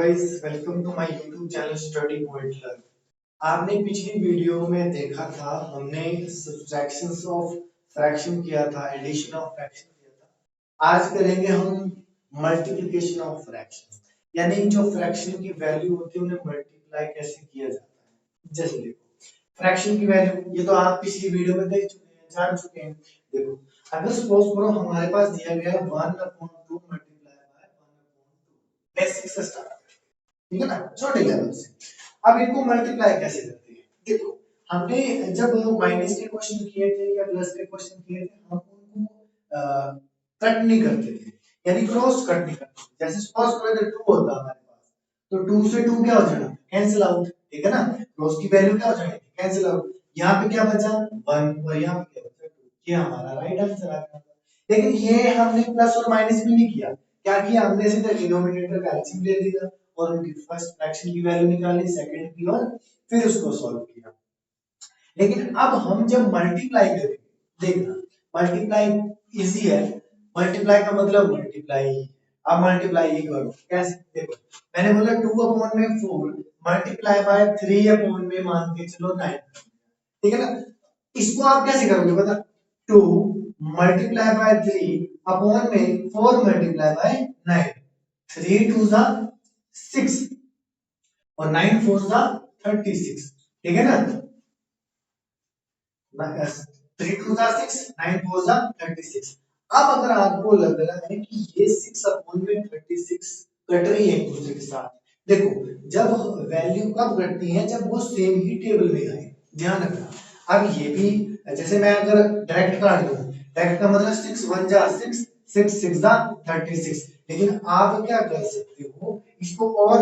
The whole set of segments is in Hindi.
Guys, welcome to my YouTube channel study point learn. आपने पिछली वीडियो में देखा था, हमने सब्ट्रैक्शंस ऑफ फ्रैक्शन किया था, एडिशन ऑफ फ्रैक्शन किया था। आज करेंगे हम मल्टीप्लिकेशन ऑफ फ्रैक्शन, यानी जो फ्रैक्शन की वैल्यू होती है उन्हें मल्टीप्लाई कैसे किया जाता है। जैसे देखो, फ्रैक्शन की वैल्यू ये तो आप पिछली वीडियो में देख चुके हैं, जान चुके हैं। देखो, अगर सपोज करो हमारे पास दिया गया है 1/2 मल्टीप्लाई बाय 1/2, बेसिक से स्टार्ट, ठीक है ना, छोटे लेवल से। अब इनको मल्टीप्लाई कैसे करते हैं? देखो, हमने जब माइनस के क्वेश्चन किए थे या प्लस के क्वेश्चन किए थे, हम उनको कट नहीं करते थे, यानी क्रॉस कट नहीं करते थे। जैसे सपोज करो इधर 2 होता हमारे पास, तो 2 से 2 क्या हो जाएगा? कैंसिल आउट, ठीक है ना। क्रॉस की वैल्यू क्या हो जाएगी? Cancel out. यहाँ पे क्या बचा? 1 और यहाँ पे क्या बचा? 2। ये हमारा राइट आंसर आ गया। लेकिन ये हमने प्लस और माइनस में नहीं किया। क्या किया हमने? सीधा डिनोमिनेटर का एलसीएम ले लिया और उनकी फर्स्ट फ्रैक्शन की वैल्यू निकाली, सेकंड की, और फिर उसको सॉल्व किया। लेकिन अब हम जब मल्टीप्लाई करेंगे, देखना मल्टीप्लाई इजी है। मल्टीप्लाई का मतलब मल्टीप्लाई। अब मल्टीप्लाई ही करो कैसे? देखो, मैंने बोला 2/4 मल्टीप्लाई बाय 3/, में मान के चलो 9, ठीक है ना। इसको आप कैसे करोगे पता? 2 मल्टीप्लाई बाय 3 में 4 मल्टीप्लाई बाय 9, 3 2 जा 6 और 9 4 जा 36, ठीक है ना। 3 2 जा 6, 9 4 जा 36। अब अगर आपको लग रहा है कि ये 6/36 कट रही है एक दूसरे के साथ, देखो जब वैल्यू कब कटती है? जब वो सेम ही टेबल में आए, ध्यान रखना। अब ये भी, जैसे मैं अगर डायरेक्ट काट दूं, डायरेक्ट का मतलब 6 1 जा 6, 6 6 जा 36। लेकिन आप क्या कर सकते हो, इसको और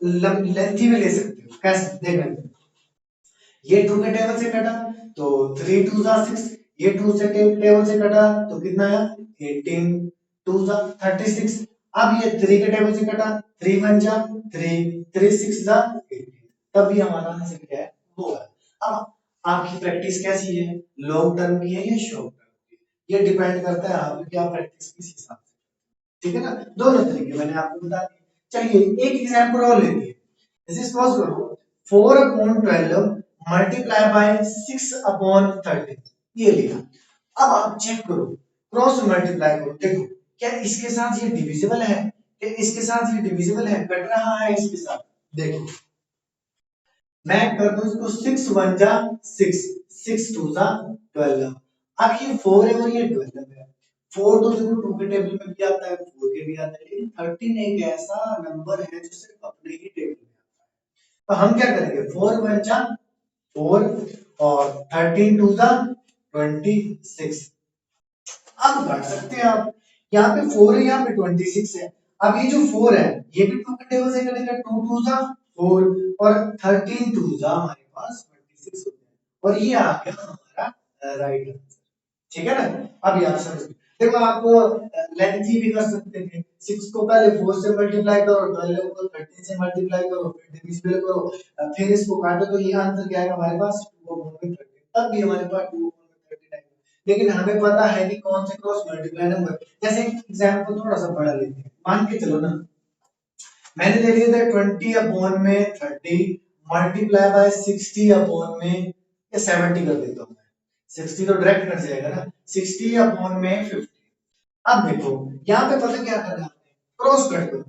लेंथी में ले सकते हो। कैसे? देखना, ये 2 के टेबल से कटा तो 3 2 जा 6, ये 2 से टेबल से कटा तो कितना आया? 18 2 जा 36। अब ये 3 के टेबल से कटा, 3 1 जा 3, 3 6 जा 18। तब भी हमारा आंसर क्या है? वो है। अब आपकी प्रैक्टिस कैसी है? लॉन्ग टर्म की है या शॉर्ट टर्म की? ये डिपेंड करता है आप क्या प्रैक्टिस किस हिसाब से, ठीक है ना। दोनों तरीके मैंने आपको बता दिए। चलिए एक एग्जांपल और लेते हैं। जैसे सपोज करो 4/12 मल्टीप्लाई बाय 6/13, ये लिया। अब आप चेक करो, क्रॉस मल्टीप्लाई करो, देखो क्या इसके साथ ये डिविजिबल है? क्या इसके साथ ये डिविजिबल है? कट रहा है इसके साथ? देखो मैं कर दूं इसको, 6 1 जा 6, 6 2 जा 12। अब ये 4 है और ये 12 है। 4 तो देखो 2 के टेबल में भी आता है, 4 के भी आता है, लेकिन 13 एक ऐसा नंबर है जो सिर्फ अपने ही टेबल में आता है। तो हम क्या करेंगे? 4 1 जा 4 और 13 2 जा 26। अब काट सकते हैं आप, यहाँ पे 4 है, यहाँ पे 26 है। अब ये जो 4 है ये भी 2 के टेबल से कटेगा, 2 2 जा 4 और 13 2 जा हमारे पास 26 होते हैं, और ये आ गया हमारा राइट आंसर, ठीक है ना। अब यहाँ समझ देखो, आपको लेंथी भी कर सकते थे। 6 को पहले 4 से मल्टीप्लाई करो, 12 को 13 से मल्टीप्लाई करो, फिर डिविजिबल करो, फिर इसको काटो, तो ये आंसर क्या आएगा हमारे पास? 2/13। तब भी हमारे पास 2/39। लेकिन हमें पता है कि कौन से क्रॉस मल्टीप्लाई नंबर। जैसे एग्जांपल थोड़ा सा बड़ा लेते हैं, मान के चलो ना मैंने ले लिया था 20/30 मल्टीप्लाई बाय 60/में, या 70 कर देता हूं मैं, 60 तो डायरेक्ट कट जाएगा ना, 60/50। अब देखो यहाँ पे पता क्या करना है आपने? क्रॉस कट करो।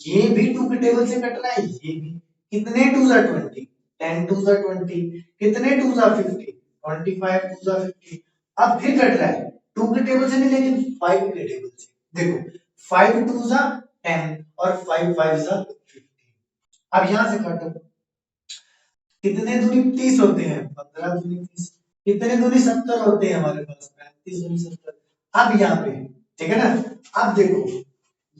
ये भी 2 के टेबल से कट रहा है, ये भी। कितने 2 जा 20, 10 2 जा 20, कितने 2 जा 50, 25 2 जा 50। अब फिर कट रहा है 2 के टेबल से नहीं, लेकिन 5 के टेबल से। देखो 5 2 जा 10 और 5 5 जा 15। अब यहां से काटो, कितने दूनी 30 होते हैं? 15 दूनी 30। कितने दूनी 70 होते हैं हमारे पास? 35 दूनी 70। अब यहाँ पे, ठीक है ना। अब देखो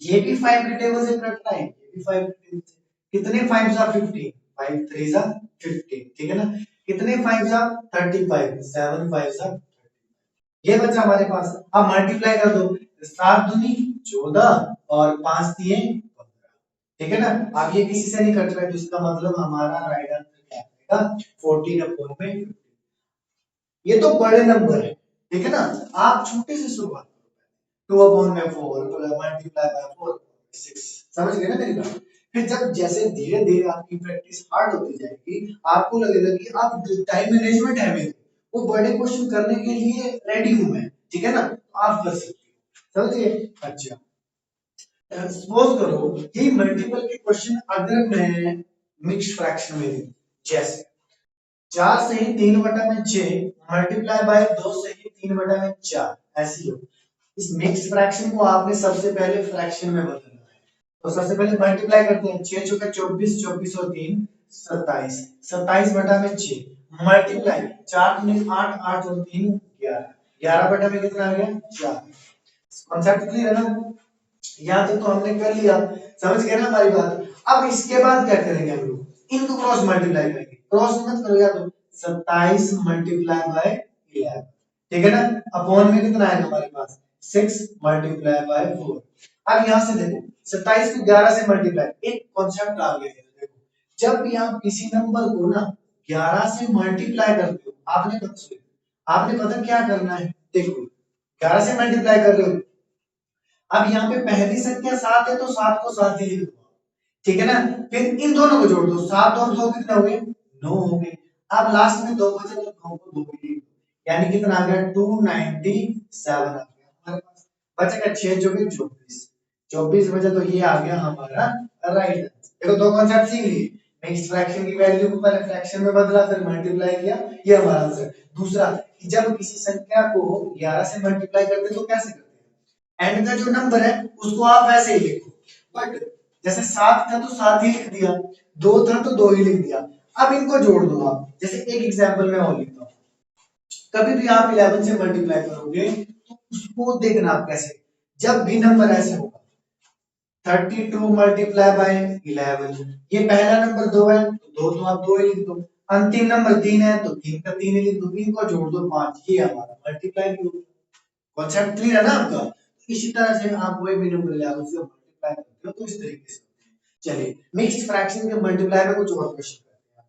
ये भी 5 के टेबल से कट रहा है, ये भी 5 के टेबल से। कितने 5 जा 15, 5 3 जा 15, ठीक है ना। कितने 5 जा 35, 7 5 जा 30। ये बचा हमारे पास। अब मल्टीप्लाई कर दो, 7 दूनी 14 और 5 दिए 15, ठीक है ना। अब ये किसी से नहीं कट रहा है, तो इसका मतलब हमारा राइट आंसर क्या आएगा? 14/50। ये तो बड़े नंबर है, ठीक है ना। आप छोटे से शुरुआत करो, 2/4 मल्टीप्लाई बाय 4 6, समझ गए ना मेरी बात? फिर जब जैसे धीरे धीरे आपकी प्रैक्टिस हार्ड होती जाएगी, आपको लगेगा कि आप टाइम मैनेजमेंट है मेरे, वो बड़े क्वेश्चन करने के लिए रेडी हूं मैं, ठीक है ना, तो आप कर सकते हो, समझिए। अच्छा, सपोज करो ये मल्टीपल के क्वेश्चन अगर मैं मिक्स्ड फ्रैक्शन में दूं, जैसे 4 से ही 3/6 मल्टीप्लाई बाय 2 से ही 3/4, ऐसी हो। इस मिक्स्ड फ्रैक्शन को आपने सबसे पहले फ्रैक्शन में बदलना है, तो सबसे पहले मल्टीप्लाई करते हैं, 6 चौके 24, 24 और 3 27, 27/6 मल्टीप्लाई 4 दूनी 8, 8 और 3 11, 11 बटा में कितना आ गया 4। कॉन्सेप्ट क्लियर है ना, यहाँ तक तो हमने कर लिया, समझ गए ना हमारी बात। अब इसके बाद क्या करेंगे हम लोग, इनको क्रॉस मल्टीप्लाई करेंगे, क्रॉस मत करो यार, तो 27 मल्टीप्लाई बाय 11, ठीक है ना, अपॉन में कितना आएगा हमारे पास 6 मल्टीप्लाई बाय 4। अब यहां से देखो 27 को 11 से मल्टीप्लाई, एक कॉन्सेप्ट आ गया है, देखो जब भी आप किसी नंबर को ना 11 से मल्टीप्लाई करते हो, आपने पता क्या करना है, देखो 11 से मल्टीप्लाई कर रहे हो, अब यहाँ पे पहली संख्या 7 है तो 7 को 7 ही लिख दो, ठीक है ना, फिर इन दोनों को जोड़ दो, 7 और 2 कितने हो गए 9 हो गए। अब लास्ट में 2 बचे तो 2 को 2 ही लिख दो, यानी कितना आ गया 297 आ गया हमारे पास, बचेगा 6 चौके 24, 24 बचे तो ये आ गया हमारा राइट आंसर। देखो दो कॉन्सेप्ट सीख लिए, मिक्स्ड फ्रैक्शन की वैल्यू को पहले फ्रैक्शन में बदला फिर मल्टीप्लाई किया, ये हमारा आंसर। दूसरा, जब किसी संख्या को 11 से मल्टीप्लाई करते तो कैसे करते, एंड का जो नंबर है उसको आप वैसे ही लिखो, बट जैसे 7 था तो 7 ही लिख दिया, 2 था तो 2 ही लिख दिया। अब इनको जोड़ दो आप, जैसे एक एग्जांपल में और लिखता हूं, कभी भी आप 11 से मल्टीप्लाई करोगे तो उसको देखना आप कैसे, जब भी नंबर ऐसे होगा 32 मल्टीप्लाई बाय 11, ये पहला नंबर 2 है तो 2 तो आप 2 ही लिख दो, अंतिम नंबर 3 है तो 3 का 3 ही लिख दो, इनको जोड़ दो 5, ये हमारा मल्टीप्लाई भी हो गया। कॉन्सेप्ट क्लियर है ना आपका, इसी तरह से आप कोई भी नंबर ले आओ उसको मल्टीप्लाई करते हो तो इस तरीके से। चलिए मिक्स्ड फ्रैक्शन के मल्टीप्लाई में कुछ और क्वेश्चन करते हैं,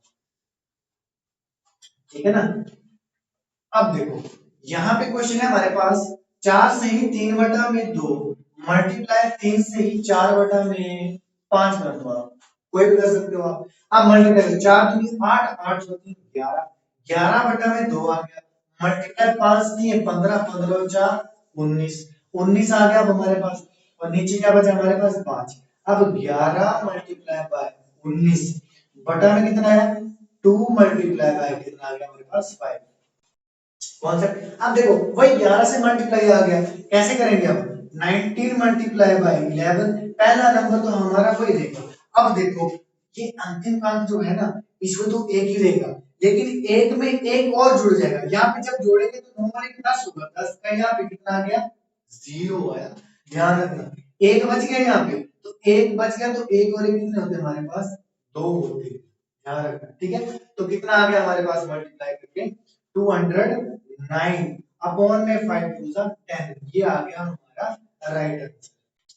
ठीक है ना। अब देखो यहाँ पे क्वेश्चन है हमारे पास, 4 से ही 3/2 मल्टीप्लाई 3 से ही 4/5 कर दो आप, कोई भी कर सकते हो आप मल्टीप्लाई करो, 4 दूनी 8, 8 चौकी 11, 11/2 आ गया, मल्टीप्लाई 5 दिए 15, 15 और 4 19, 19 आ गया अब हमारे पास, और नीचे क्या बचा हमारे पास 5। अब 11 मल्टीप्लाई बाय 19 बटा में कितना है 2 मल्टीप्लाई बाय कितना आ गया हमारे पास 5। कॉन्सेप्ट अब देखो वही 11 से मल्टीप्लाई आ गया, कैसे करेंगे अब 19 मल्टीप्लाई बाय 11, पहला नंबर तो हमारा वही रहेगा। अब देखो ये अंतिम अंक जो है ना इसमें तो एक ही रहेगा, लेकिन एक में एक और जुड़ जाएगा, यहाँ पे जब जोड़ेंगे तो नंबर एक 10 होगा, 10 का यहाँ पे कितना आ गया 0 आया, ध्यान रखना एक बच गया यहाँ पे, तो एक बच गया तो एक और एक कितने होते हमारे पास 2 होते, ध्यान रखना, ठीक है। तो कितना आ गया हमारे पास मल्टीप्लाई करके 209 अपॉन में 5 टू सा 10, ये आ गया हमारा राइट आंसर।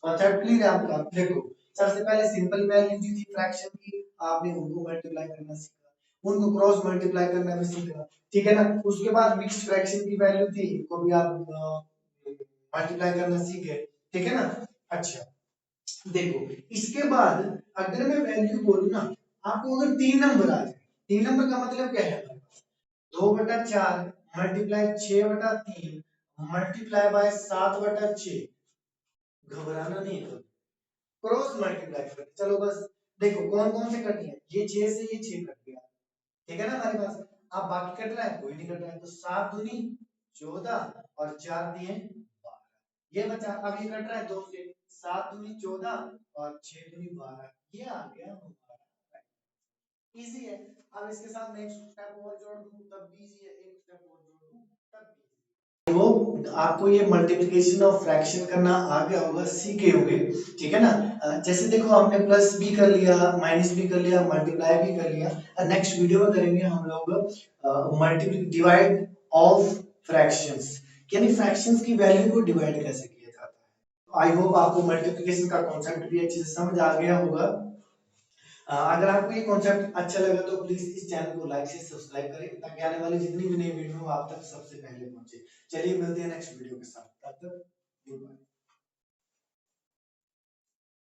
कॉन्सेप्ट क्लियर है आपका। देखो सबसे पहले सिंपल वैल्यू जो थी फ्रैक्शन की आपने उनको मल्टीप्लाई करना सीखा, उनको क्रॉस मल्टीप्लाई करना भी सीखा, ठीक है ना। उसके बाद मिक्स्ड फ्रैक्शन की वैल्यू थी को भी आप मल्टीप्लाई करना सीख गए, ठीक है ना। अच्छा देखो इसके बाद अगर मैं वैल्यू बोलूं ना, आपको अगर 3 नंबर आ जाए, 3 नंबर का मतलब क्या है, 2/4 मल्टीप्लाई 6/3 मल्टीप्लाई बाय 7/6, घबराना नहीं है, क्रॉस मल्टीप्लाई कर, चलो बस देखो कौन कौन से कट गए, ये 6 से ये 6 कट गया, ठीक है ना हमारे पास। अब बाकी कट रहा है कोई नहीं कट रहा है, तो 7 दूनी 14 और 4 दिए 12, ये बचा। अब ये कट रहा है 2 से, 7 दूनी 14 और 6 दूनी 12, ये आ गया हमारा, इजी है। अब इसके साथ मैं एक स्टेप और जोड़ दूं तब भी इजी है, एक स्टेप और जोड़ दूं तब भी इजी है। वो आपको ये मल्टीप्लिकेशन और फ्रैक्शन करना आ गया होगा, सीखे होंगे, ठीक है ना। जैसे देखो हमने प्लस भी कर लिया, माइनस भी कर लिया, मल्टीप्लाई भी कर लिया, नेक्स्ट वीडियो में करेंगे हम लोग मल्टीप्ली डिवाइड ऑफ फ्रैक्शंस, यानी फ्रैक्शंस की वैल्यू को डिवाइड कैसे किया जाता है। आई होप आपको मल्टीप्लिकेशन का कॉन्सेप्ट भी अच्छे से समझ आ गया होगा। अगर आपको ये कॉन्सेप्ट अच्छा लगा तो प्लीज इस चैनल को लाइक से सब्सक्राइब करें ताकि आने वाली जितनी भी नई वीडियो हो आप तक सबसे पहले पहुंचे। चलिए मिलते हैं नेक्स्ट वीडियो के साथ, तब तक गुड बाय।